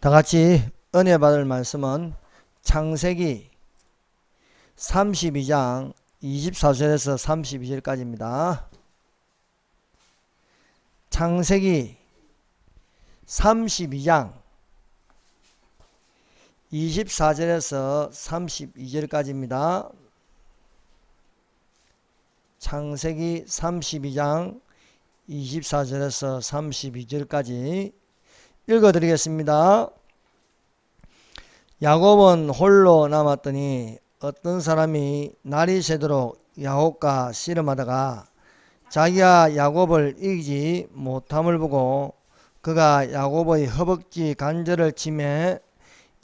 다 같이 은혜 받을 말씀은 창세기 32장 24절에서 32절까지입니다. 창세기 32장 24절에서 32절까지입니다. 창세기 32장 24절에서 32절까지 읽어드리겠습니다. 야곱은 홀로 남았더니 어떤 사람이 날이 새도록 야곱과 씨름하다가 자기가 야곱을 이기지 못함을 보고 그가 야곱의 허벅지 관절을 치매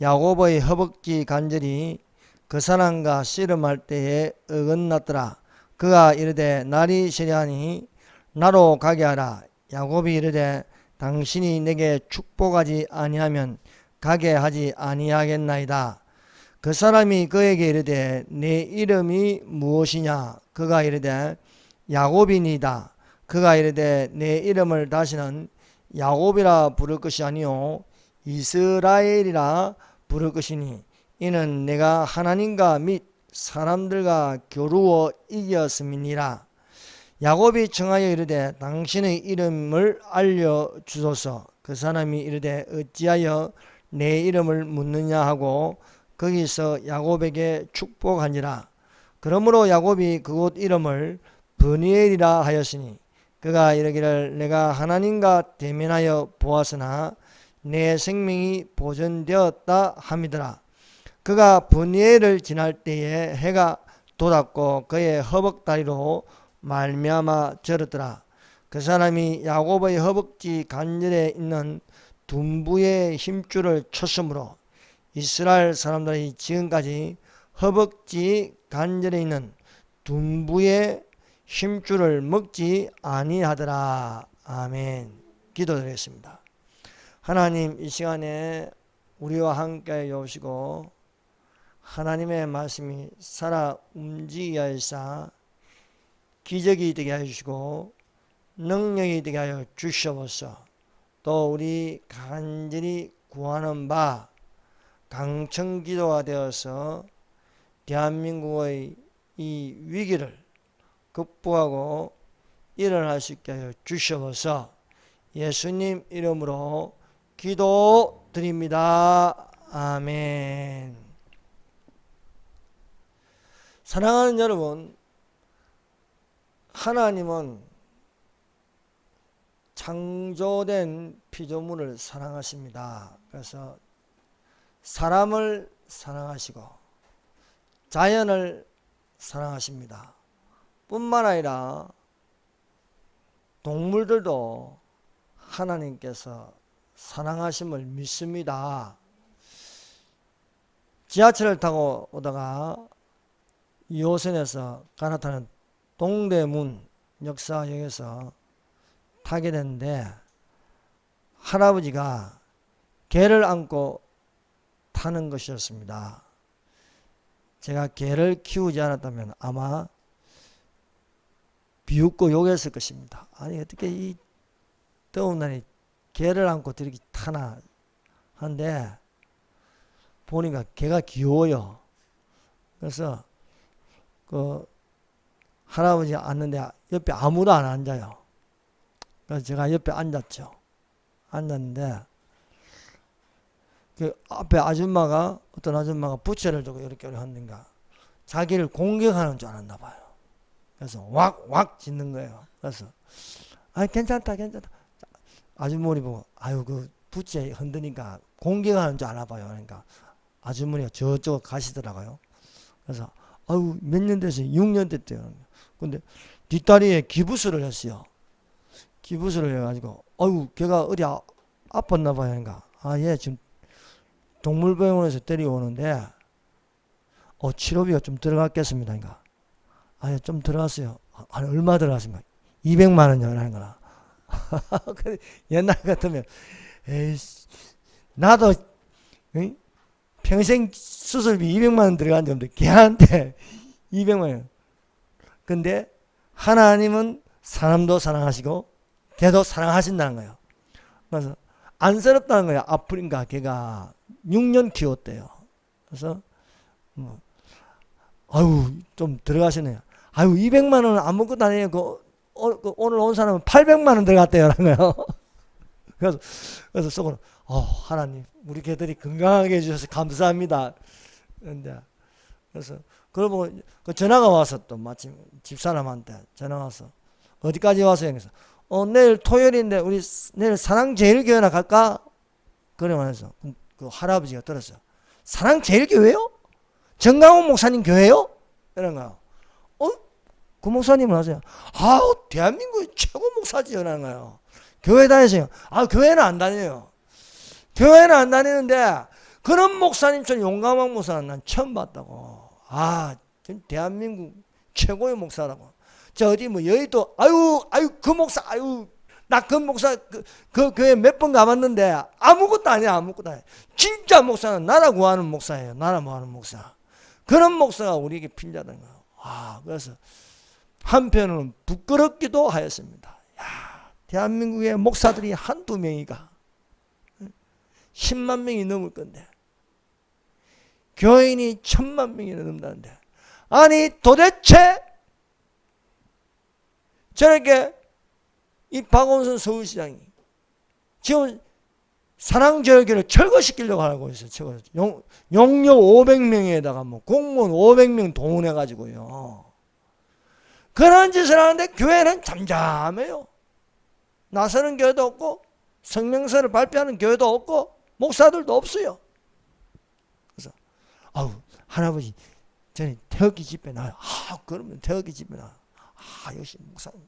야곱의 허벅지 관절이 그 사람과 씨름할 때에 어긋났더라. 그가 이르되 날이 새려하니 나로 가게 하라. 야곱이 이르되 당신이 내게 축복하지 아니하면 가게 하지 아니하겠나이다. 그 사람이 그에게 이르되 내 이름이 무엇이냐? 그가 이르되 야곱이니이다. 그가 이르되 내 이름을 다시는 야곱이라 부를 것이 아니요 이스라엘이라 부를 것이니 이는 내가 하나님과 및 사람들과 겨루어 이겼음이니라. 야곱이 청하여 이르되 당신의 이름을 알려주소서. 그 사람이 이르되 어찌하여 내 이름을 묻느냐 하고 거기서 야곱에게 축복하니라. 그러므로 야곱이 그곳 이름을 브니엘이라 하였으니 그가 이르기를 내가 하나님과 대면하여 보았으나 내 생명이 보존되었다 함이더라. 그가 브니엘을 지날 때에 해가 돋았고 그의 허벅다리로 말미암아 절었더라. 그 사람이 야곱의 허벅지 관절에 있는 둔부의 힘줄을 쳤으므로 이스라엘 사람들이 지금까지 허벅지 관절에 있는 둔부의 힘줄을 먹지 아니하더라. 아멘. 기도드리겠습니다. 하나님, 이 시간에 우리와 함께 오시고 하나님의 말씀이 살아 움직이게 하사 기적이 되게 해주시고 능력이 되게 하여 주시옵소서. 또 우리 간절히 구하는 바 강청기도가 되어서 대한민국의 이 위기를 극복하고 일어날 수 있게 하여 주시옵소서. 예수님 이름으로 기도드립니다. 아멘. 사랑하는 여러분, 하나님은 창조된 피조물을 사랑하십니다. 그래서 사람을 사랑하시고 자연을 사랑하십니다. 뿐만 아니라 동물들도 하나님께서 사랑하심을 믿습니다. 지하철을 타고 오다가 2호선에서 갈아타는 동대문 역사역에서 타게 됐는데 할아버지가 개를 안고 타는 것이었습니다. 제가 개를 키우지 않았다면 아마 비웃고 욕했을 것입니다. 아니 어떻게 이 더운 날에 개를 안고 저렇게 타나 하는데 보니까 개가 귀여워요. 그래서 그 할아버지 앉는데 옆에 아무도 안 앉아요. 그래서 제가 옆에 앉았죠. 앉았는데 그 앞에 아줌마가 어떤 아줌마가 부채를 들고 이렇게 하는가 자기를 공격하는 줄 알았나 봐요. 그래서 왁왁 짖는 거예요. 그래서 괜찮다 아주머니 보고 아유 그 부채 흔드니까 공격하는 줄 알아 봐요. 그러니까 아주머니가 저쪽 가시더라고요. 그래서 아유 몇 년 됐어요? 6년 됐대요. 근데 뒷다리에 기부스를 했어요. 기부스를 해가지고 아유 걔가 어디 아팠나 봐요. 그러니까 예 지금 동물병원에서 데려오는데 치료비가 좀 들어갔겠습니다. 그러니까 예 좀 들어갔어요. 아니 얼마 들어갔습니까? 200만 원이요. 라는 거라. 옛날 같으면 에이씨 나도 평생 수술비 200만 원 들어간 적 없는데 걔한테 200만 원. 근데 하나님은 사람도 사랑하시고 걔도 사랑하신다는 거예요. 그래서 안쓰럽다는 거야. 아프리카 걔가 6년 키웠대요. 그래서 뭐 아유 좀 들어가시네요. 아유 200만 원은 아무것도 아니에요. 오늘 온 사람은 800만 원 들어갔대요. 라는 거예요. 그래서 속으로 하나님 우리 개들이 건강하게 해주셔서 감사합니다. 그래서 그러고 그 전화가 와서 또 마침 집사람한테 전화 와서 어디까지 와서 여기서 내일 토요일인데 우리 내일 사랑제일교회나 갈까? 그러면서 그 할아버지가 들었어요. 사랑제일교회요? 정강훈 목사님 교회요? 이런 거요. 그 목사님은 하세요. 대한민국의 최고 목사지요. 라는 거예요. 교회 다니세요. 교회는 안 다녀요. 교회는 안 다니는데 그런 목사님처럼 용감한 목사는 난 처음 봤다고. 대한민국 최고의 목사라고. 저 어디 뭐 여의도 그 목사 나 그 목사 그 교회 몇 번 가봤는데 아무것도 아니야. 아무것도 아니야. 진짜 목사는 나라 구하는 목사예요. 나라 구하는 목사. 그런 목사가 우리에게 필요하다는 거예요. 그래서 한편으로는 부끄럽기도 하였습니다. 대한민국의 목사들이 한두 명이가 10만 명이 넘을 건데 교인이 1000만 명이나 넘는다는데 아니 도대체 저렇게 이 박원순 서울시장이 지금 사랑제일교회를 철거시키려고 하고 있어요. 용역 500명에다가 뭐 공무원 500명 동원해가지고요. 그런 짓을 하는데 교회는 잠잠해요. 나서는 교회도 없고 성명서를 발표하는 교회도 없고 목사들도 없어요. 그래서 할아버지 저는 태극기 집회 나요. 그러면 태극기 집회 나요. 역시 목사님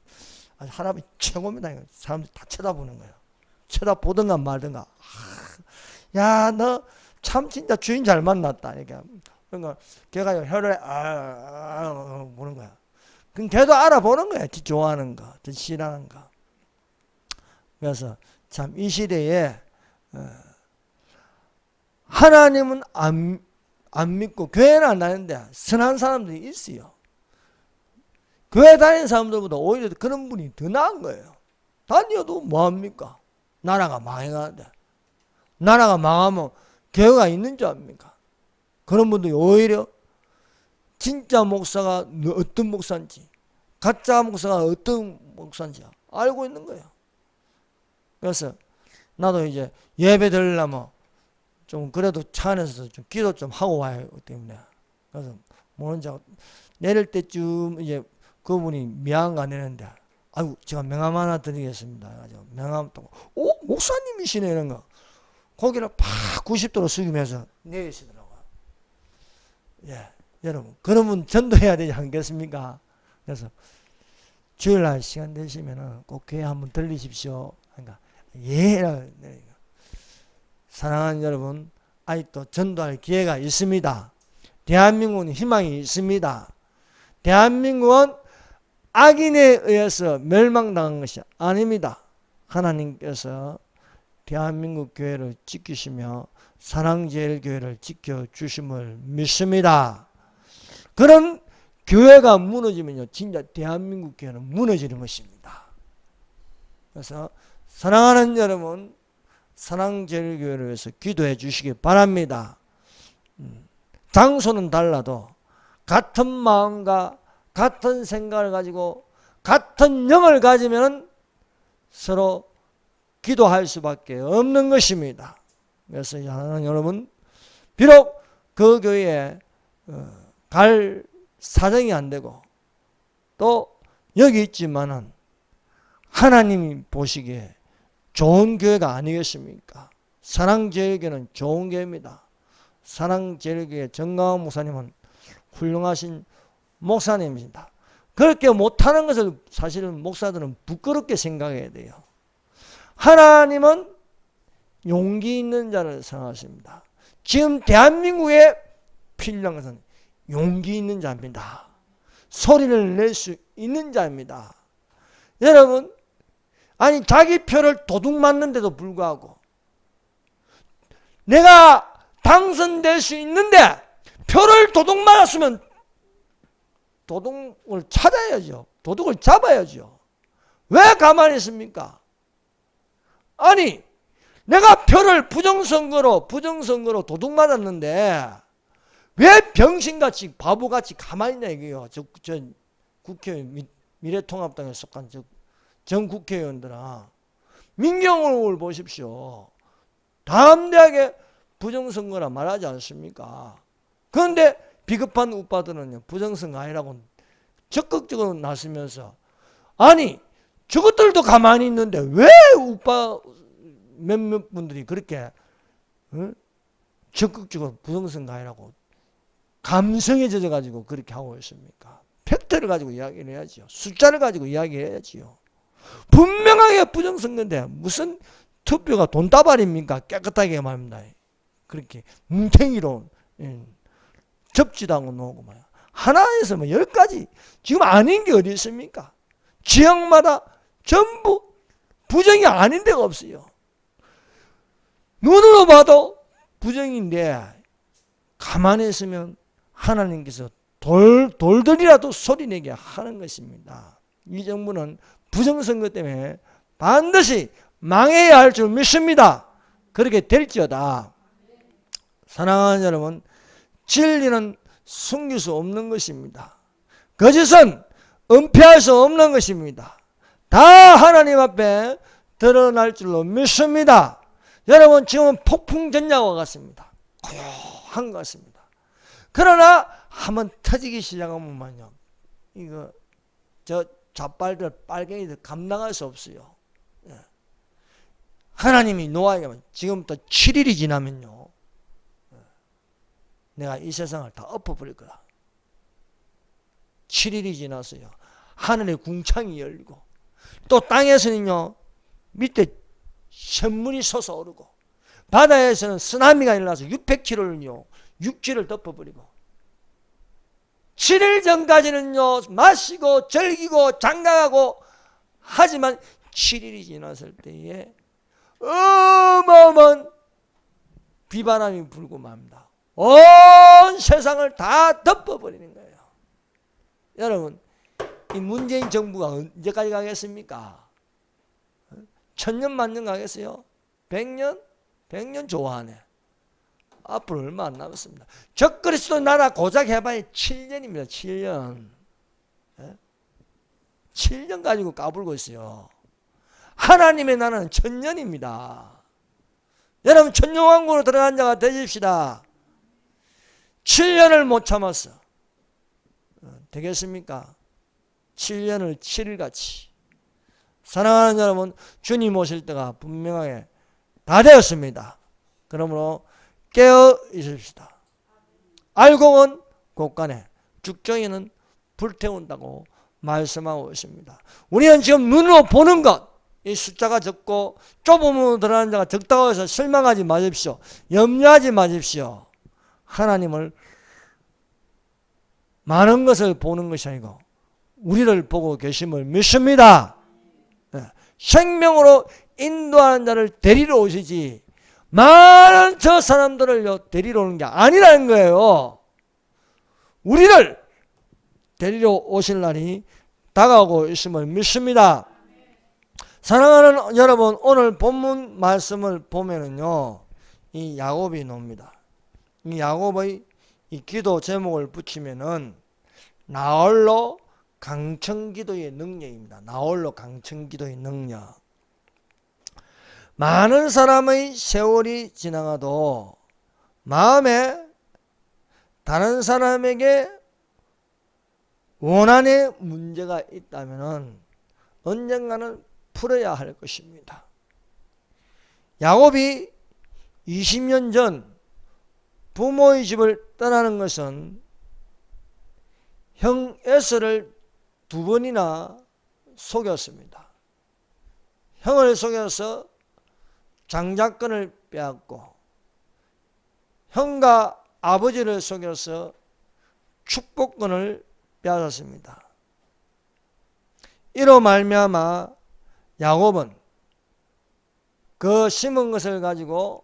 할아버지 최고입니다. 사람들이 다 쳐다보는 거예요. 쳐다보든가 말든가. 야, 너 참 진짜 주인 잘 만났다. 그러니까 걔가 혀를 보는 거야. 그럼 걔도 알아보는 거야. 지 좋아하는 거, 지 싫어하는 거. 그래서 참 이 시대에 하나님은 안 믿고 교회는 안 다니는데 선한 사람들이 있어요. 교회 다니는 사람들보다 오히려 그런 분이 더 나은 거예요. 다녀도 뭐합니까? 나라가 망해가는데. 나라가 망하면 교회가 있는 줄 압니까? 그런 분들이 오히려 진짜 목사가 어떤 목사인지 가짜 목사가 어떤 목사인지 알고 있는 거예요. 그래서 나도 이제 예배 드리려면 좀 그래도 차 안에서 좀 기도 좀 하고 와야 하기 때문에 그래서 모른 척 내릴 때쯤 이제 그분이 명함 가내는데 제가 명함 하나 드리겠습니다. 명함 또 목사님이시네 이런 거 고개를 팍 90도로 숙이면서 내리시더라고요. 여러분 그러면 전도해야 되지 않겠습니까? 그래서 주일날 시간 되시면 꼭 교회 한번 들리십시오. 그러니까 사랑하는 여러분 아직도 전도할 기회가 있습니다. 대한민국은 희망이 있습니다. 대한민국은 악인에 의해서 멸망당한 것이 아닙니다. 하나님께서 대한민국 교회를 지키시며 사랑제일교회를 지켜주심을 믿습니다. 그런 교회가 무너지면요 진짜 대한민국 교회는 무너지는 것입니다. 그래서 사랑하는 여러분 사랑제일교회를 위해서 기도해 주시기 바랍니다. 장소는 달라도 같은 마음과 같은 생각을 가지고 같은 영을 가지면 서로 기도할 수밖에 없는 것입니다. 그래서 여러분 비록 그 교회에 갈 사정이 안 되고 또 여기 있지만은 하나님이 보시기에 좋은 교회가 아니겠습니까? 사랑제일교회는 좋은 교회입니다. 사랑제일교회 정강훈 목사님은 훌륭하신 목사님입니다. 그렇게 못하는 것을 사실은 목사들은 부끄럽게 생각해야 돼요. 하나님은 용기 있는 자를 사랑하십니다. 지금 대한민국에 필요한 것은 용기 있는 자입니다. 소리를 낼 수 있는 자입니다. 여러분 아니 자기 표를 도둑 맞는데도 불구하고 내가 당선될 수 있는데 표를 도둑 맞았으면 도둑을 찾아야죠. 도둑을 잡아야죠. 왜 가만히 있습니까? 아니 내가 표를 부정선거로 도둑 맞았는데 왜 병신같이 바보같이 가만히 있냐 이거요. 저 국회의원 미래통합당에 속한 전 국회의원들아, 민경을 보십시오. 담대하게 부정선거라 말하지 않습니까? 그런데 비겁한 우빠들은요, 부정선거 아니라고 적극적으로 나서면서, 아니 저것들도 가만히 있는데 왜 우빠 몇몇 분들이 그렇게 적극적으로 부정선거 아니라고 감성에 젖어가지고 그렇게 하고 있습니까? 팩트를 가지고 이야기를 해야지요. 숫자를 가지고 이야기해야지요. 분명하게 부정선거인데 무슨 투표가 돈다발입니까? 깨끗하게 말입니다. 그렇게 뭉탱이로 접지도 않고 놓고 말이야. 하나에서 뭐 10가지 지금 아닌 게 어디 있습니까? 지역마다 전부 부정이 아닌 데가 없어요. 눈으로 봐도 부정인데 가만히 있으면 하나님께서 돌들이라도 소리내게 하는 것입니다. 이 정부는 부정선거 때문에 반드시 망해야 할 줄 믿습니다. 그렇게 될지어다. 사랑하는 여러분, 진리는 숨길 수 없는 것입니다. 거짓은 은폐할 수 없는 것입니다. 다 하나님 앞에 드러날 줄로 믿습니다. 여러분, 지금은 폭풍전야와 같습니다. 고요한 것 같습니다. 그러나 한번 터지기 시작하면요, 이거 저 좌빨들 빨갱이들 감당할 수 없어요. 하나님이 노아에게 지금부터 7일이 지나면요, 내가 이 세상을 다 엎어버릴 거다. 7일이 지났어요. 하늘의 궁창이 열리고 또 땅에서는요, 밑에 샘물이 솟아오르고 바다에서는 쓰나미가 일어나서 600km를요 육지를 덮어버리고 7일 전까지는요 마시고 즐기고 장가가고 하지만 7일이 지났을 때에 어마어마한 비바람이 불고 맙니다. 온 세상을 다 덮어버리는 거예요. 여러분, 이 문재인 정부가 언제까지 가겠습니까? 1000년 만년 가겠어요? 100년? 100년 좋아하네. 앞으로 얼마 안 남았습니다. 적그리스도 나라 고작 해봐야 7년입니다. 7년. 7년 가지고 까불고 있어요. 하나님의 나라는 1000년입니다. 여러분, 천년왕국으로 들어간 자가 되십시다. 7년을 못 참았어. 되겠습니까? 7년을 7일같이. 사랑하는 여러분, 주님 오실 때가 분명하게 다 되었습니다. 그러므로 깨어 있읍시다. 알곡은 곳간에, 죽정이는 불태운다고 말씀하고 있습니다. 우리는 지금 눈으로 보는 것, 이 숫자가 적고 좁은 문으로 들어가는 자가 적다고 해서 실망하지 마십시오. 염려하지 마십시오. 하나님을 많은 것을 보는 것이 아니고 우리를 보고 계심을 믿습니다. 생명으로 인도하는 자를 데리러 오시지 많은 저 사람들을 데리러 오는 게 아니라는 거예요. 우리를 데리러 오실 날이 다가오고 있음을 믿습니다. 사랑하는 여러분, 오늘 본문 말씀을 보면은요, 이 야곱이 나옵니다. 이 야곱의 이 기도 제목을 붙이면은 나홀로 강청기도의 능력입니다. 나홀로 강청기도의 능력. 많은 사람의 세월이 지나가도 마음에 다른 사람에게 원한의 문제가 있다면 언젠가는 풀어야 할 것입니다. 야곱이 20년 전 부모의 집을 떠나는 것은 형 에서를 2번이나 속였습니다. 형을 속여서 장자권을 빼앗고 형과 아버지를 속여서 축복권을 빼앗았습니다. 이로 말미암아 야곱은 그 심은 것을 가지고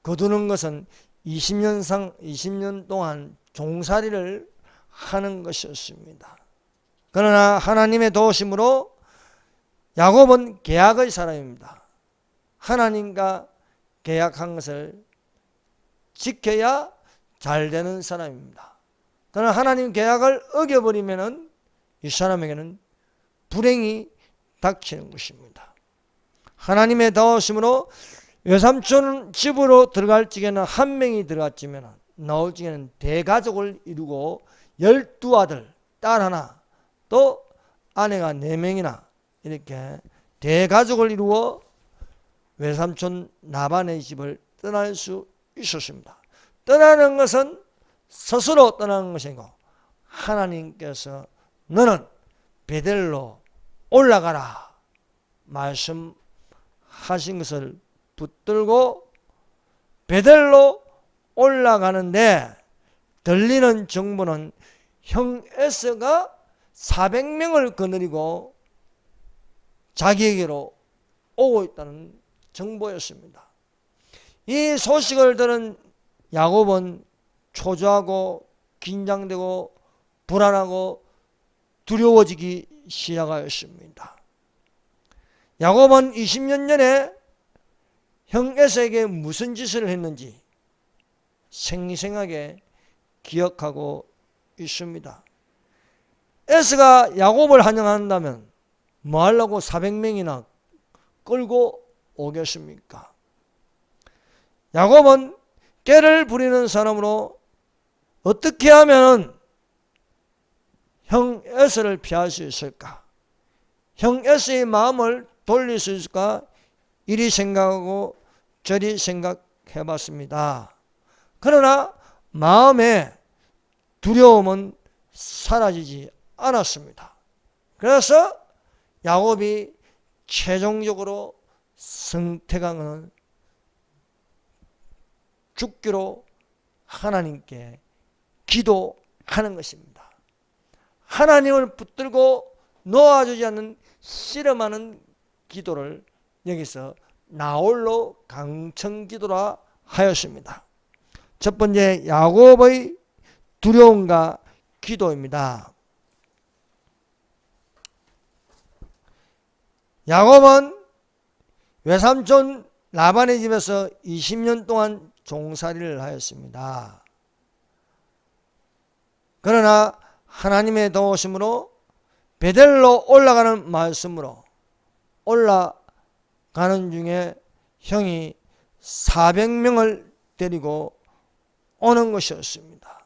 거두는 것은 20년 동안 종살이를 하는 것이었습니다. 그러나 하나님의 도우심으로 야곱은 계약의 사람입니다. 하나님과 계약한 것을 지켜야 잘 되는 사람입니다. 그러나 하나님 계약을 어겨버리면 이 사람에게는 불행이 닥치는 것입니다. 하나님의 도우심으로 외삼촌 집으로 들어갈 적에는 한 명이 들어갔지만 나올 적에는 대가족을 이루고 12아들, 딸 하나, 또 아내가 4명이나 이렇게 대가족을 이루어 외삼촌 라반의 집을 떠날 수 있었습니다. 떠나는 것은 스스로 떠나는 것이 아니고 하나님께서 너는 베델로 올라가라 말씀하신 것을 붙들고 베델로 올라가는데 들리는 정보는 형 에서가 400명을 거느리고 자기에게로 오고 있다는 정보였습니다. 이 소식을 들은 야곱은 초조하고 긴장되고 불안하고 두려워지기 시작하였습니다. 야곱은 20년 전에 형 에서에게 무슨 짓을 했는지 생생하게 기억하고 있습니다. 에서가 야곱을 환영한다면 뭐 하려고 400명이나 끌고 오겠습니까? 야곱은 깨를 부리는 사람으로 어떻게 하면 형 에서를 피할 수 있을까? 형 에서의 마음을 돌릴 수 있을까? 이리 생각하고 저리 생각해 봤습니다. 그러나 마음의 두려움은 사라지지 않았습니다. 그래서 야곱이 최종적으로 선택한 것은 죽기로 하나님께 기도하는 것입니다. 하나님을 붙들고 놓아주지 않는 씨름하는 기도를 여기서 나홀로 강청기도라 하였습니다. 첫 번째 야곱의 두려움과 기도입니다. 야곱은 외삼촌 라반의 집에서 20년 동안 종살이를 하였습니다. 그러나 하나님의 도우심으로 베델로 올라가는 말씀으로 올라가는 중에 형이 400명을 데리고 오는 것이었습니다.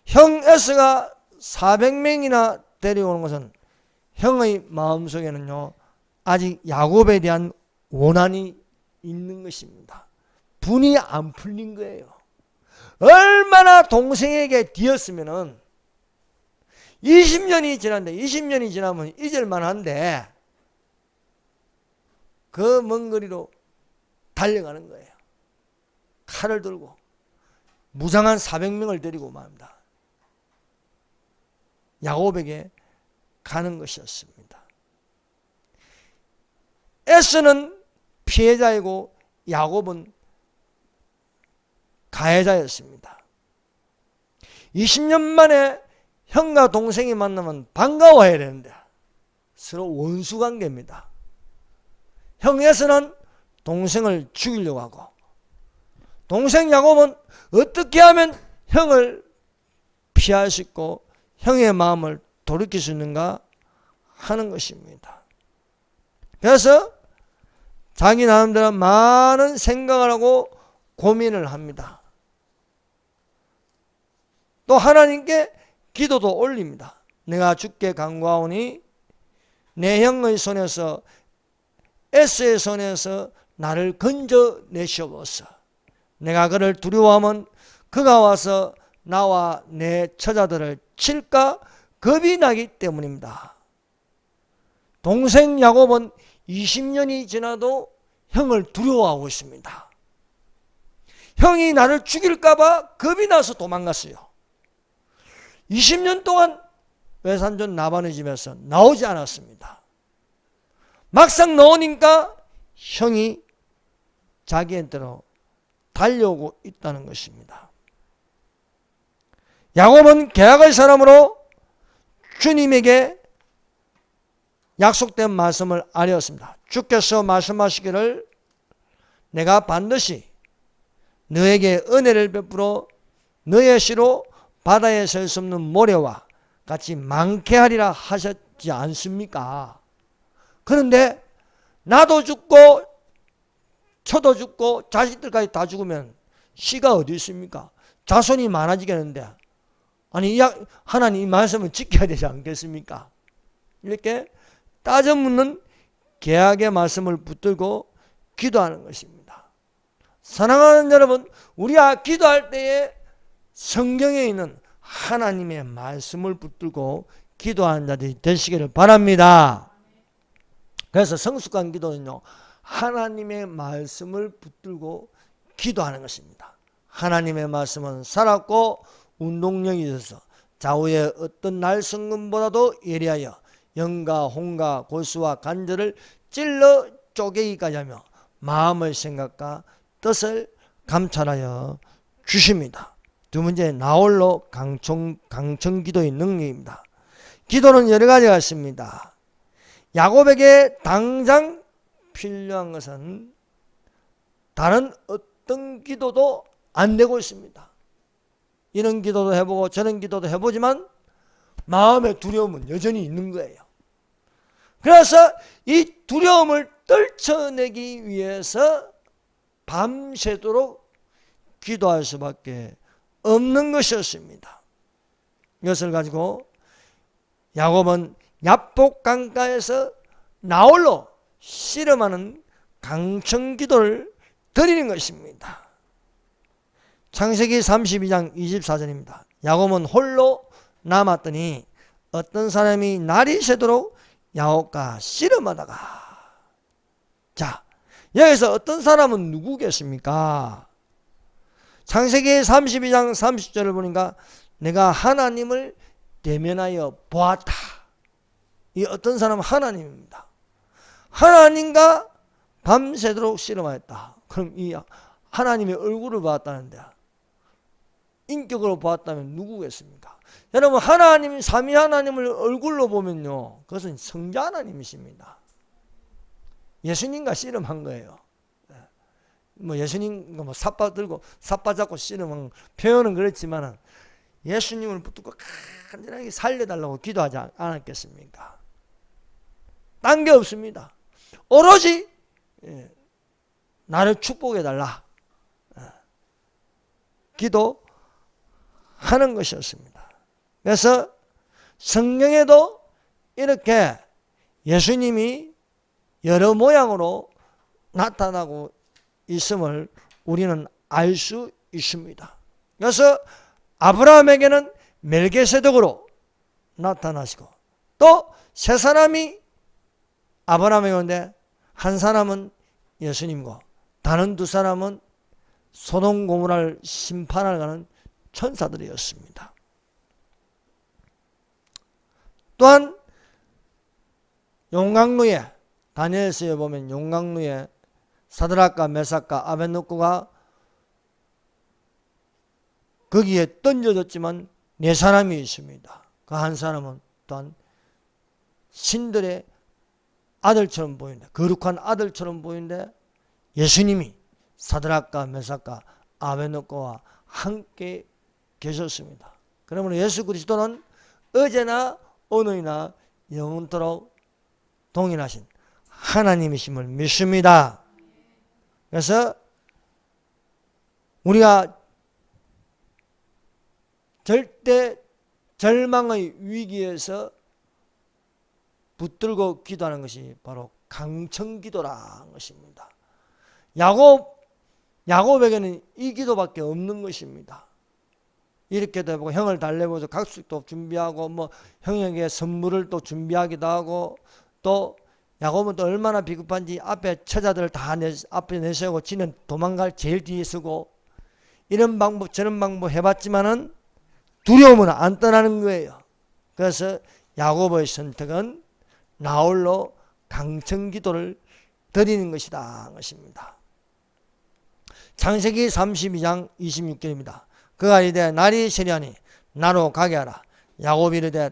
형 에서가 400명이나 데려오는 것은 형의 마음속에는요 아직 야곱에 대한 원한이 있는 것입니다. 분이 안 풀린 거예요. 얼마나 동생에게 뒤었으면은 20년이 지나면 잊을만 한데 그 먼 거리로 달려가는 거예요. 칼을 들고 무장한 400명을 데리고 말입니다. 야곱에게 가는 것이었습니다. 에서는 피해자이고 야곱은 가해자였습니다. 20년 만에 형과 동생이 만나면 반가워해야 되는데 서로 원수관계입니다. 형 에서는 동생을 죽이려고 하고 동생 야곱은 어떻게 하면 형을 피할 수 있고 형의 마음을 돌이킬 수 있는가 하는 것입니다. 그래서 자기 나름대로 많은 생각을 하고 고민을 합니다. 또 하나님께 기도도 올립니다. 내가 주께 간구하오니 내 형의 손에서 에서의 손에서 나를 건져내시옵소서. 내가 그를 두려워하면 그가 와서 나와 내 처자들을 칠까 겁이 나기 때문입니다. 동생 야곱은 20년이 지나도 형을 두려워하고 있습니다. 형이 나를 죽일까 봐 겁이 나서 도망갔어요. 20년 동안 외삼촌 라반의 집에서 나오지 않았습니다. 막상 나오니까 형이 자기한테로 달려오고 있다는 것입니다. 야곱은 계약의 사람으로 주님에게 약속된 말씀을 아뢰었습니다. 주께서 말씀하시기를 내가 반드시 너에게 은혜를 베풀어 너의 시로 바다에 설 수 없는 모래와 같이 많게 하리라 하셨지 않습니까? 그런데 나도 죽고 저도 죽고 자식들까지 다 죽으면 씨가 어디 있습니까? 자손이 많아지겠는데, 아니 하나님 이 말씀을 지켜야 되지 않겠습니까? 이렇게 따져 묻는 계약의 말씀을 붙들고 기도하는 것입니다. 사랑하는 여러분, 우리가 기도할 때에 성경에 있는 하나님의 말씀을 붙들고 기도하는 자들이 되시기를 바랍니다. 그래서 성숙한 기도는요, 하나님의 말씀을 붙들고 기도하는 것입니다. 하나님의 말씀은 살았고 운동력이 있어서 좌우의 어떤 날성금보다도 예리하여 영과 혼과 골수와 관절을 찔러 쪼개기까지 하며 마음의 생각과 뜻을 감찰하여 주십니다. 두 번째, 나홀로 강청기도의 능력입니다. 기도는 여러 가지가 있습니다. 야곱에게 당장 필요한 것은 다른 어떤 기도도 안 되고 있습니다. 이런 기도도 해보고 저런 기도도 해보지만 마음의 두려움은 여전히 있는 거예요. 그래서 이 두려움을 떨쳐내기 위해서 밤새도록 기도할 수밖에 없는 것이었습니다. 이것을 가지고 야곱은 야복 강가에서 나홀로 씨름하는 강청기도를 드리는 것입니다. 창세기 32장 24절입니다. 야곱은 홀로 남았더니 어떤 사람이 날이 새도록 야곱과 씨름하다가, 자, 여기서 어떤 사람은 누구겠습니까? 창세기 32장 30절을 보니까 내가 하나님을 대면하여 보았다. 이 어떤 사람은 하나님입니다. 하나님과 밤새도록 씨름하였다. 그럼 이 하나님의 얼굴을 보았다는데 인격으로 보았다면 누구겠습니까? 여러분, 하나님, 삼위 하나님을 얼굴로 보면요, 그것은 성자 하나님이십니다. 예수님과 씨름한 거예요. 뭐 예수님 뭐 삿바 들고 삿바 잡고 씨름한 표현은 그렇지만 예수님을 붙들고 간절하게 살려달라고 기도하지 않았겠습니까? 딴 게 없습니다. 오로지 나를 축복해달라 기도하는 것이었습니다. 그래서 성경에도 이렇게 예수님이 여러 모양으로 나타나고 있음을 우리는 알 수 있습니다. 그래서 아브라함에게는 멜기세덱으로 나타나시고, 또 세 사람이 아브라함에게 오는데 한 사람은 예수님과 다른 두 사람은 소돔 고모라를 심판하러 가는 천사들이었습니다. 또한 용광로에, 다니엘서에 보면 용광로에 사드락과 메삭과 아벳노고가 거기에 던져졌지만 네 사람이 있습니다. 그 한 사람은 또한 신들의 아들처럼 보이는데, 거룩한 아들처럼 보이는데 예수님이 사드락과 메삭과 아벳노고와 함께 계셨습니다. 그러므로 예수 그리스도는 어제나 오늘이나 영원토록 동일하신 하나님이심을 믿습니다. 그래서 우리가 절대 절망의 위기에서 붙들고 기도하는 것이 바로 강청기도라는 것입니다. 야곱에게는 이 기도밖에 없는 것입니다. 이렇게도 해보고 형을 달래보죠. 각식도 준비하고 뭐 형에게 선물을 또 준비하기도 하고, 또 야곱은 또 얼마나 비겁한지 앞에 처자들을 다 앞에 내세우고 지는 도망갈 제일 뒤에 서고, 이런 방법 저런 방법 해봤지만은 두려움은 안 떠나는 거예요. 그래서 야곱의 선택은 나홀로 강청기도를 드리는 것이다 것입니다. 창세기 32장 26절입니다. 그가 이르되 날이 새려니 나로 가게 하라. 야곱이 이르되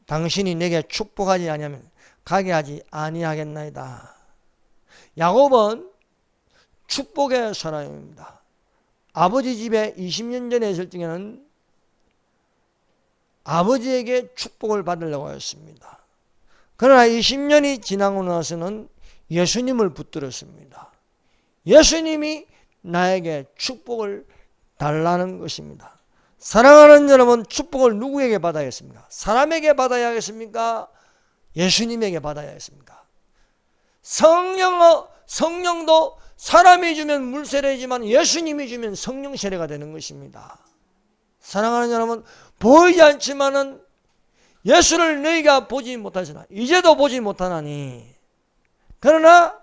당신이 내게 축복하지 아니하면 가게 하지 아니하겠나이다. 야곱은 축복의 사람입니다. 아버지 집에 20년 전에 있을 적에는 아버지에게 축복을 받으려고 했습니다. 그러나 20년이 지나고 나서는 예수님을 붙들었습니다. 예수님이 나에게 축복을 달라는 것입니다. 사랑하는 여러분, 축복을 누구에게 받아야겠습니까? 사람에게 받아야겠습니까? 예수님에게 받아야겠습니까? 성령도 사람이 주면 물세례지만 예수님이 주면 성령 세례가 되는 것입니다. 사랑하는 여러분, 보이지 않지만은 예수를 너희가 보지 못하시나 이제도 보지 못하나니, 그러나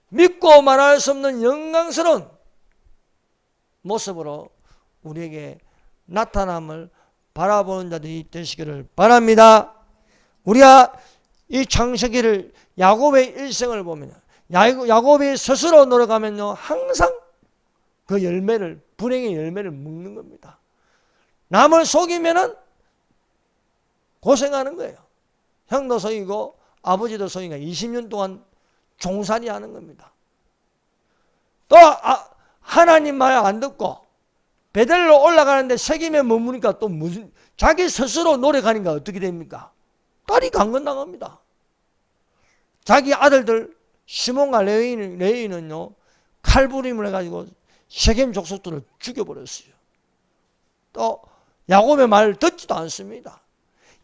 믿고 말할 수 없는 영광스러운 모습으로 우리에게 나타남을 바라보는 자들이 되시기를 바랍니다. 우리가 이 창세기를 야곱의 일생을 보면 야곱이 스스로 노력하면요 항상 그 열매를, 불행의 열매를 먹는 겁니다. 남을 속이면은 고생하는 거예요. 형도 속이고 아버지도 속이니까 20년 동안 종살이 하는 겁니다. 또 하나님 말 안 듣고 베델로 올라가는데 세김에 머무니까 또 무슨 자기 스스로 노력하니까 어떻게 됩니까? 딸이 강건당합니다. 자기 아들들 시몬과 레위는요 칼부림을 해가지고 세겜 족속들을 죽여버렸어요. 또 야곱의 말을 듣지도 않습니다.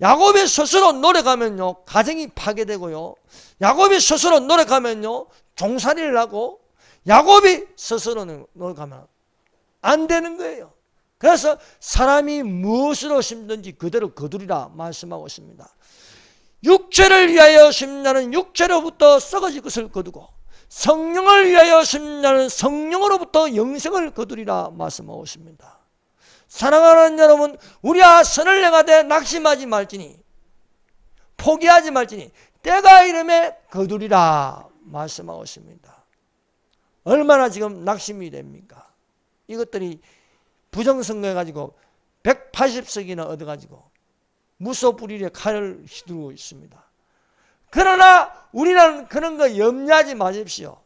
야곱이 스스로 노력하면요 가정이 파괴되고요, 야곱이 스스로 노력하면요 종살이를 하고, 야곱이 스스로 노력하면 안 되는 거예요. 그래서 사람이 무엇으로 심든지 그대로 거두리라 말씀하고 있습니다. 육체를 위하여 심냐는 육체로부터 썩어질 것을 거두고, 성령을 위하여 심냐는 성령으로부터 영생을 거두리라 말씀하고 있습니다. 사랑하는 여러분, 우리가 선을 행하되 낙심하지 말지니, 포기하지 말지니 때가 이름에 거두리라 말씀하고 있습니다. 얼마나 지금 낙심이 됩니까? 이것들이 부정선거해가지고 180석이나 얻어가지고 무소불위의 칼을 휘두르고 있습니다. 그러나 우리는 그런 거 염려하지 마십시오.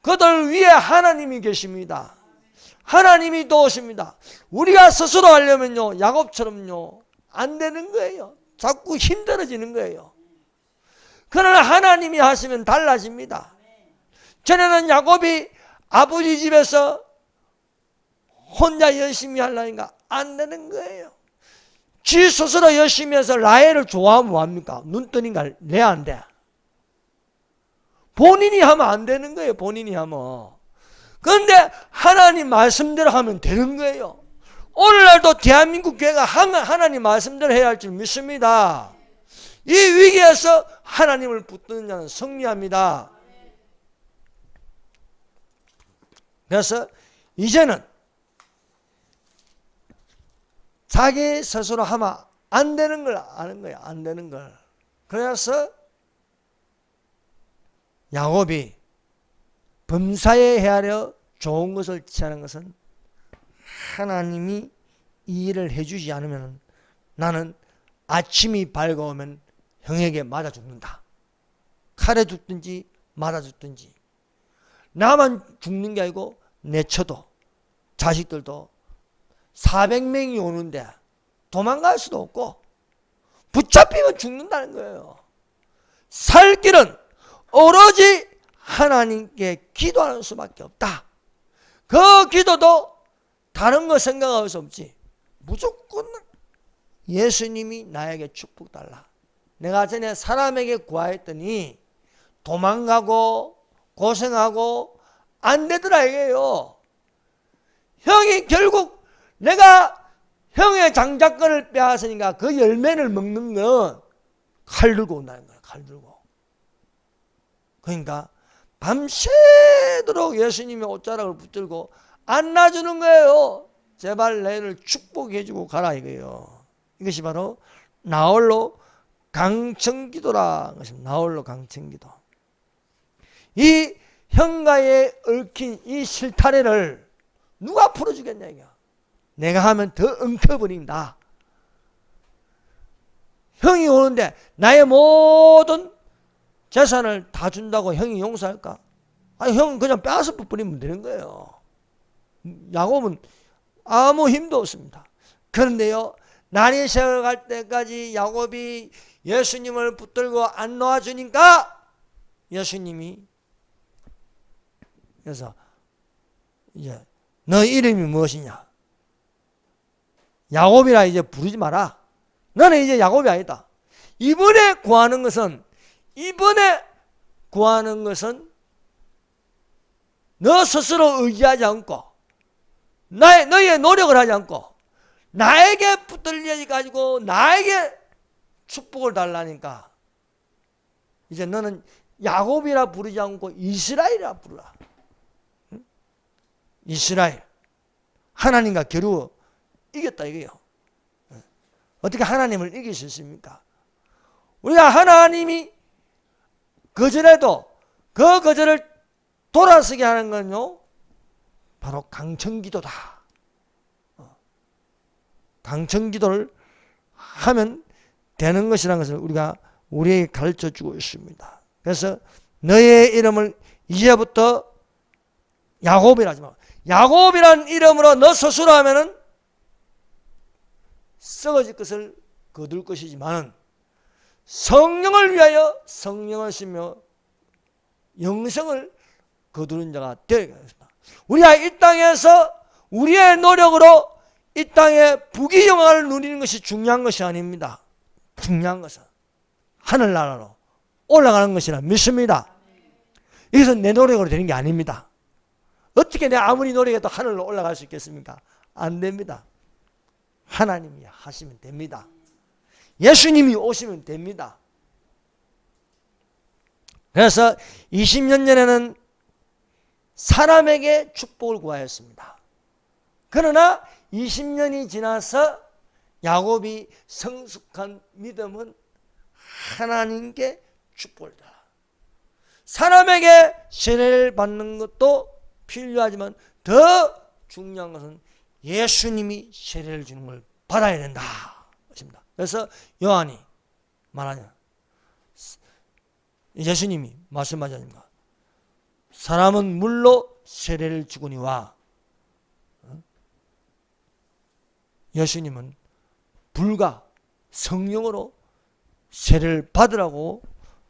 그들 위에 하나님이 계십니다. 하나님이 도우십니다. 우리가 스스로 하려면요 야곱처럼요 안 되는 거예요. 자꾸 힘들어지는 거예요. 그러나 하나님이 하시면 달라집니다. 전에는 야곱이 아버지 집에서 혼자 열심히 하려니까 안 되는 거예요. 지 스스로 열심히 해서 라헬을 좋아하면 뭐합니까? 눈뜨니까 내 안 돼. 본인이 하면 안 되는 거예요. 본인이 하면. 그런데 하나님 말씀대로 하면 되는 거예요. 오늘날도 대한민국 교회가 하나님 말씀대로 해야 할 줄 믿습니다. 이 위기에서 하나님을 붙드는 자는 승리합니다. 그래서 이제는 자기 스스로 하면 안 되는 걸 아는 거예요. 안 되는 걸. 그래서 야곱이 범사에 헤아려 좋은 것을 취하는 것은 하나님이 이 일을 해주지 않으면 나는 아침이 밝아오면 형에게 맞아 죽는다. 칼에 죽든지 맞아 죽든지. 나만 죽는 게 아니고 내 처도 자식들도 400명이 오는데 도망갈 수도 없고 붙잡히면 죽는다는 거예요. 살 길은 오로지 하나님께 기도하는 수밖에 없다. 그 기도도 다른 거 생각할 수 없지. 무조건 예수님이 나에게 축복 달라. 내가 전에 사람에게 구하였더니 도망가고 고생하고 안 되더라 이게요. 형이 결국 내가 형의 장자권을 빼앗으니까 그 열매를 먹는 건 칼 들고 온다는 거야. 칼 들고. 그러니까 밤새도록 예수님의 옷자락을 붙들고 안 놔주는 거예요. 제발 너희를 축복해 주고 가라 이거예요. 이것이 바로 나홀로 강청기도라. 나홀로 강청기도. 이 형가에 얽힌 이 실타래를 누가 풀어주겠냐 이거. 내가 하면 더 엉켜버린다. 형이 오는데 나의 모든 재산을 다 준다고 형이 용서할까? 아니 형은 그냥 빼앗아 뿌리면 되는 거예요. 야곱은 아무 힘도 없습니다. 그런데요, 날이 새어갈 때까지 야곱이 예수님을 붙들고 안 놓아주니까 예수님이 그래서 이제 너 이름이 무엇이냐? 야곱이라 이제 부르지 마라. 너는 이제 야곱이 아니다. 이번에 구하는 것은 너 스스로 의지하지 않고 너의 노력을 하지 않고 나에게 붙들려 가지고 나에게 축복을 달라니까 이제 너는 야곱이라 부르지 않고 이스라엘이라 부르라. 이스라엘. 하나님과 겨루어 이겼다 이거예요. 어떻게 하나님을 이길 수 있습니까? 우리가 하나님이 거절해도 그 거절을 돌아서게 하는 건요, 바로 강청기도다. 강청기도를 하면 되는 것이라는 것을 우리가 우리에게 가르쳐 주고 있습니다. 그래서 너의 이름을 이제부터 야곱이라 하지 마. 야곱이란 이름으로 너 스스로 하면은 썩어질 것을 거둘 것이지만 성령을 위하여 성령을 쓰며 영생을 거두는 자가 되겠습니다. 우리가 이 땅에서 우리의 노력으로 이 땅에 부귀영화를 누리는 것이 중요한 것이 아닙니다. 중요한 것은 하늘나라로 올라가는 것이라 믿습니다. 이것은 내 노력으로 되는 게 아닙니다. 어떻게 내가 아무리 노력해도 하늘로 올라갈 수 있겠습니까? 안 됩니다. 하나님이 하시면 됩니다. 예수님이 오시면 됩니다. 그래서 20년 전에는 사람에게 축복을 구하였습니다. 그러나 20년이 지나서 야곱이 성숙한 믿음은 하나님께 축복을 다. 사람에게 세례를 받는 것도 필요하지만 더 중요한 것은 예수님이 세례를 주는 걸 받아야 된다. 그래서 요한이 말하냐, 예수님이 말씀하지 않습니까? 사람은 물로 세례를 주거니와 예수님은 불과 성령으로 세례를 받으라고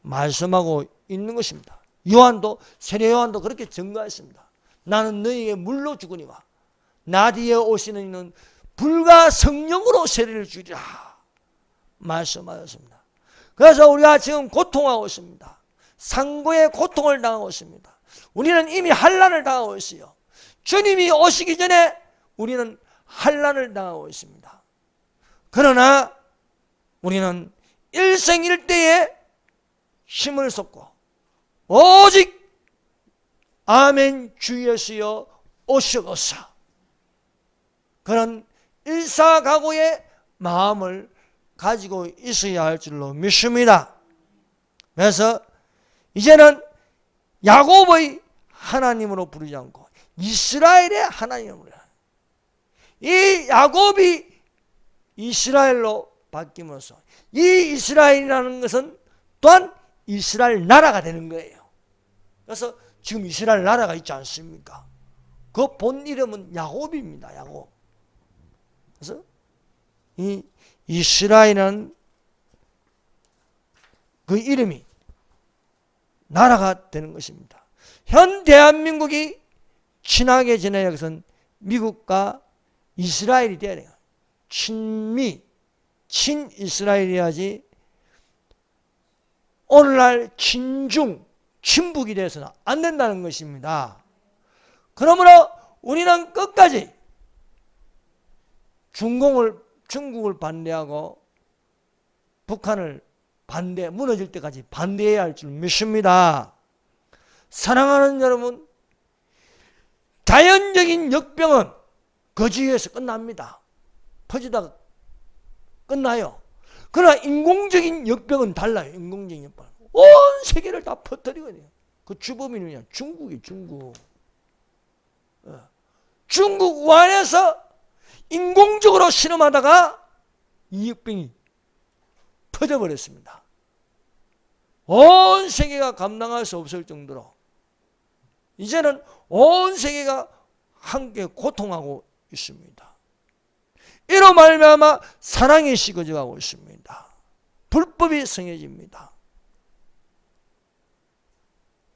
말씀하고 있는 것입니다. 세례 요한도 그렇게 증거했습니다. 나는 너희에게 물로 주거니와 나 뒤에 오시는 이는 불과 성령으로 세례를 주리라 말씀하였습니다. 그래서 우리가 지금 고통하고 있습니다. 상고의 고통을 당하고 있습니다. 우리는 이미 환난을 당하고 있어요. 주님이 오시기 전에 우리는 환난을 당하고 있습니다. 그러나 우리는 일생일대에 힘을 쏟고 오직 아멘 주 예수여 오시옵소서 그런 일사각오의 마음을 가지고 있어야 할 줄로 믿습니다. 그래서 이제는 야곱의 하나님으로 부르지 않고 이스라엘의 하나님으로 부르라. 이 야곱이 이스라엘로 바뀌면서 이 이스라엘이라는 것은 또한 이스라엘 나라가 되는 거예요. 그래서 지금 이스라엘 나라가 있지 않습니까? 그 본 이름은 야곱입니다. 야곱. 그래서 이 이스라엘은 그 이름이 나라가 되는 것입니다. 현 대한민국이 친하게 지내야 것은 미국과 이스라엘이 돼야 돼요. 친미, 친이스라엘이야지 오늘날 친중, 친북이 돼서는 안 된다는 것입니다. 그러므로 우리는 끝까지 중국을 반대하고 북한을 무너질 때까지 반대해야 할 줄 믿습니다. 사랑하는 여러분, 자연적인 역병은 거지에서 끝납니다. 퍼지다가 끝나요. 그러나 인공적인 역병은 달라요. 인공적인 역병. 온 세계를 다 퍼뜨리거든요. 그 주범이 누구냐? 중국이 중국. 중국 우한에서 인공적으로 실험하다가 이 역병이 퍼져버렸습니다. 온 세계가 감당할 수 없을 정도로 이제는 온 세계가 함께 고통하고 있습니다. 이로 말미암아 사랑이 식어져가고 있습니다. 불법이 성해집니다.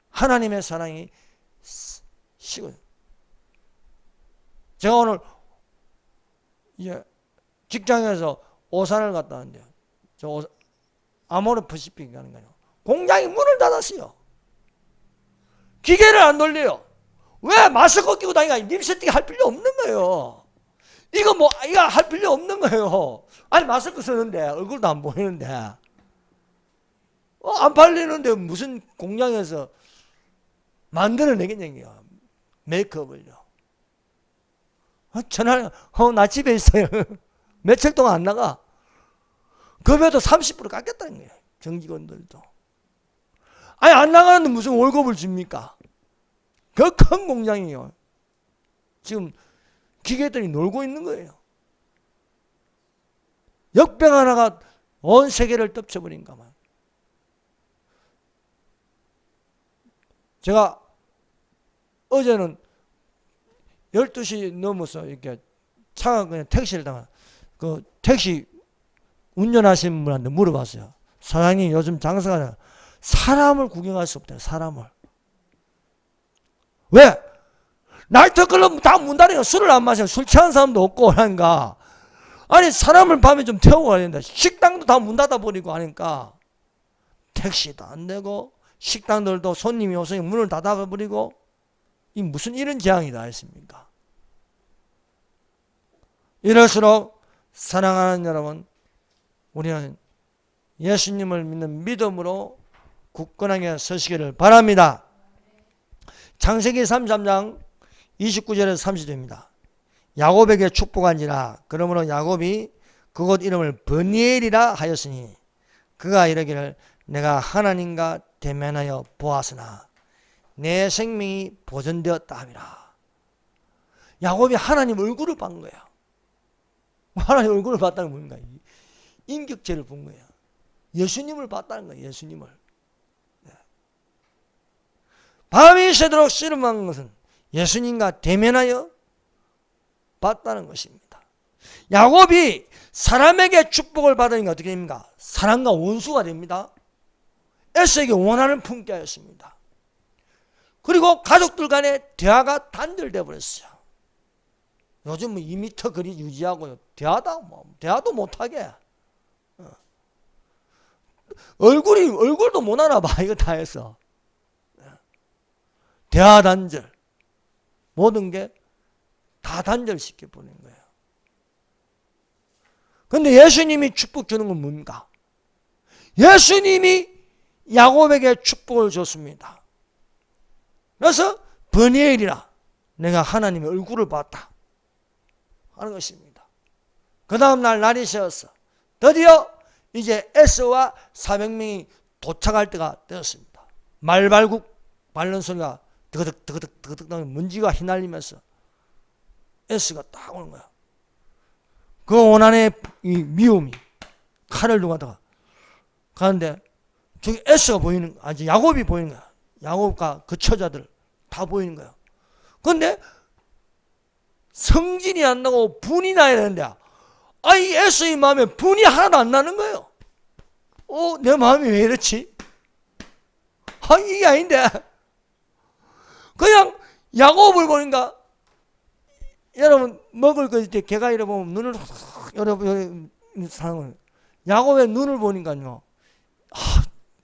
하나님의 사랑이 식어요. 제가 오늘 이제 직장에서 오산을 갔다 왔는데요. 저 아모르 퍼시픽 가는 거예요. 공장이 문을 닫았어요. 기계를 안 돌려요. 왜? 마스크 끼고 다니까 립스틱 할 필요 없는 거예요. 이거 할 필요 없는 거예요. 아니, 마스크 쓰는데 얼굴도 안 보이는데 안 팔리는데 무슨 공장에서 만들어내겠냐고요. 메이크업을요. 전화, 나 집에 있어요. 며칠 동안 안 나가. 급여도 30% 깎였다는 거예요. 정직원들도. 아니, 안 나가는데 무슨 월급을 줍니까? 그 큰 공장이에요. 지금 기계들이 놀고 있는 거예요. 역병 하나가 온 세계를 덮쳐버린가만. 제가 어제는 12시 넘어서 이렇게 차가 그냥 택시를 당한, 그 택시 운전하시는 분한테 물어봤어요. 사장님, 요즘 장사가 사람을 구경할 수 없대요. 사람을. 왜? 나이트클럽 다 문 닫으니까 술을 안 마셔요. 술 취한 사람도 없고 하니까. 아니, 사람을 밤에 좀 태우고 가야 된다. 식당도 다 문 닫아버리고 하니까 택시도 안 되고 식당들도 손님이 오서니 문을 닫아버리고, 이 무슨 이런 재앙이 다 있습니까? 이럴수록 사랑하는 여러분, 우리는 예수님을 믿는 믿음으로 굳건하게 서시기를 바랍니다. 창세기 33장 29절에서 30절입니다. 야곱에게 축복한지라. 그러므로 야곱이 그곳 이름을 브니엘이라 하였으니 그가 이르기를 내가 하나님과 대면하여 보았으나 내 생명이 보존되었다 함이라. 야곱이 하나님 얼굴을 본 거야. 하나님 얼굴을 봤다는 건 뭔가? 인격체를 본 거야. 예수님을 봤다는 거야. 예수님을. 밤이 새도록 씨름한 것은 예수님과 대면하여 봤다는 것입니다. 야곱이 사람에게 축복을 받으니까 어떻게 됩니까? 사람과 원수가 됩니다. 에서에게 원한을 품게 하였습니다. 그리고 가족들 간의 대화가 단절되어 버렸어요. 요즘 2m 거리 유지하고 대화도 못하게. 얼굴도 못 알아봐. 이거 다 해서. 대화 단절. 모든 게 다 단절시켜 버린 거예요. 그런데 예수님이 축복 주는 건 뭡니까? 예수님이 야곱에게 축복을 줬습니다. 그래서 브니엘이라, 내가 하나님의 얼굴을 봤다 하는 것입니다. 그 다음 날 날이 새었어. 드디어 이제 에서와 400명이 도착할 때가 되었습니다. 말발굽 밟는 소리가 드그득 먼지가 휘날리면서 에스가 딱 오는 거야. 그 원한의 이 미움이 칼을 두고 가는데 저기 에스가 보이는 거야. 아직 야곱이 보이는 거야. 야곱과 그 처자들 다 보이는 거야. 그런데 성질이 안 나고 분이 나야 되는데, 이 에스의 마음에 분이 하나도 안 나는 거예요. 내 마음이 왜 이렇지? 이게 아닌데. 그냥 야곱을 보니까, 여러분 먹을 거 이제 개가 잃어보면 눈을 여러분 사는 야곱의 눈을 보니까요,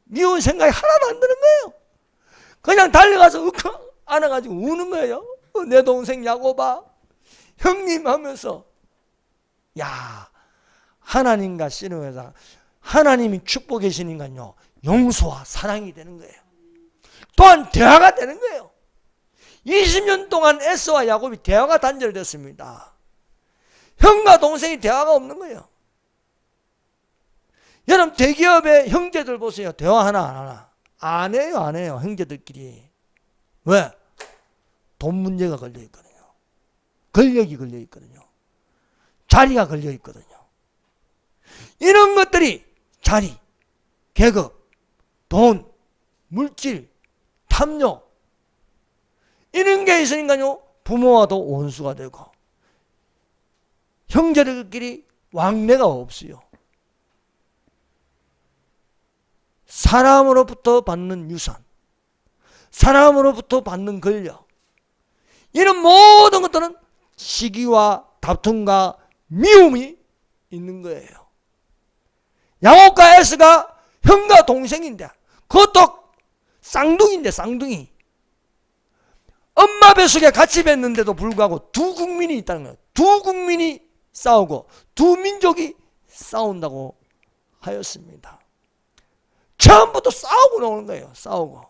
미운 생각이 하나도 안 드는 거예요. 그냥 달려가서 안아가지고 우는 거예요. 내 동생 야곱아, 형님 하면서. 야, 하나님과 씨름해서 하나님이 축복해 주시니까요, 용서와 사랑이 되는 거예요. 또한 대화가 되는 거예요. 20년 동안 에서와 야곱이 대화가 단절됐습니다. 형과 동생이 대화가 없는 거예요. 여러분 대기업의 형제들 보세요. 대화하나 안 하나? 안 해요. 형제들끼리. 왜? 돈 문제가 걸려있거든요. 권력이 걸려있거든요. 자리가 걸려있거든요. 이런 것들이 자리, 계급, 돈, 물질, 탐욕, 이런 게 있으니까요, 부모와도 원수가 되고 형제들끼리 왕래가 없어요. 사람으로부터 받는 유산, 사람으로부터 받는 권력, 이런 모든 것들은 시기와 다툼과 미움이 있는 거예요. 야곱과 에서가 형과 동생인데, 그것도 쌍둥이인데, 쌍둥이. 엄마 뱃속에 같이 뵀는데도 불구하고 두 국민이 있다는 거예요. 두 국민이 싸우고 두 민족이 싸운다고 하였습니다. 처음부터 싸우고 나오는 거예요. 싸우고.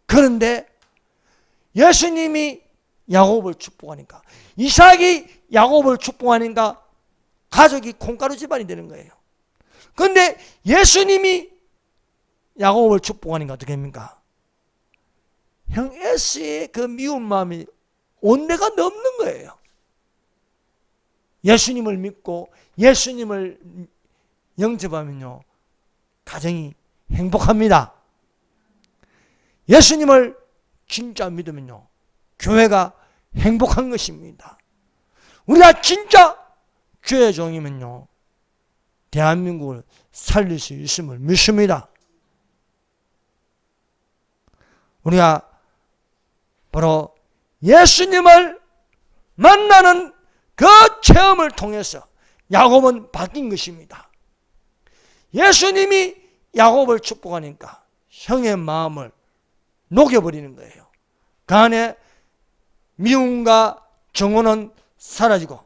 그런데 예수님이 야곱을 축복하니까, 이삭이 야곱을 축복하니까 가족이 콩가루 집안이 되는 거예요. 그런데 예수님이 야곱을 축복하니까 어떻게 합니까? 형 에스의 그 미운 마음이 온데가 넘는 거예요. 예수님을 믿고 예수님을 영접하면요, 가정이 행복합니다. 예수님을 진짜 믿으면요, 교회가 행복한 것입니다. 우리가 진짜 교회 종이면요, 대한민국을 살릴 수 있음을 믿습니다. 우리가 바로 예수님을 만나는 그 체험을 통해서 야곱은 바뀐 것입니다. 예수님이 야곱을 축복하니까 형의 마음을 녹여버리는 거예요. 그 안에 미움과 정오는 사라지고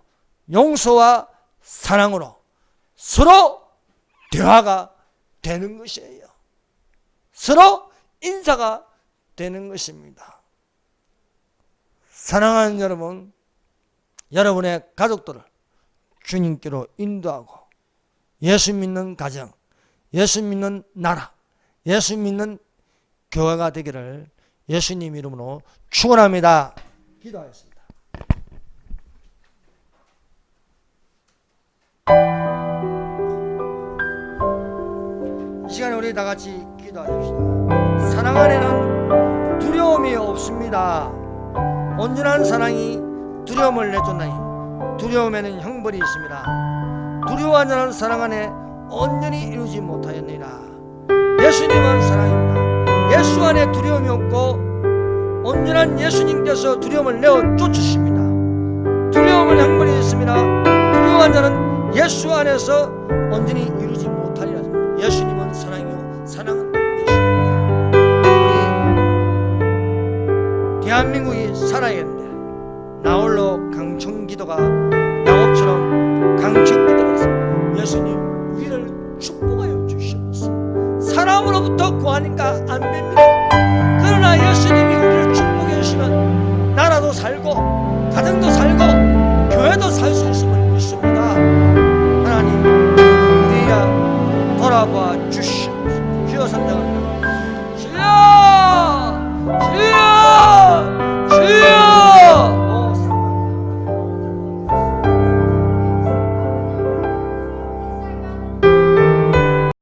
용서와 사랑으로 서로 대화가 되는 것이에요. 서로 인사가 되는 것입니다. 사랑하는 여러분, 여러분의 가족들을 주님께로 인도하고 예수 믿는 가정, 예수 믿는 나라, 예수 믿는 교회가 되기를 예수님 이름으로 축원합니다. 기도하겠습니다. 이 시간에 우리 다 같이 기도하십시다. 사랑 안에는 두려움이 없습니다. 온전한 사랑이 두려움을 내쫓나니 두려움에는 형벌이 있습니다. 두려워하지 않은 사랑 안에 온전히 이루지 못하였느니라. 예수님은 사랑입니다. 예수 안에 두려움이 없고 온전한 예수님께서 두려움을 내어 쫓으십니다. 두려움은 형벌이 있습니다. 두려워한 자는 예수 안에서 온전히 이루지 못하리라. 예수님은 사랑이요, 사랑은 예수입니다. 대한민국이 살아야겠는데 나홀로 강청기도가 야곱처럼 강청기도에서 예수님 우리를 축복하여 주시옵소서. 사람으로부터 구하니까 안 됩니다. 그러나 예수님이 우리를 축복해 주시면 나라도 살고 가정도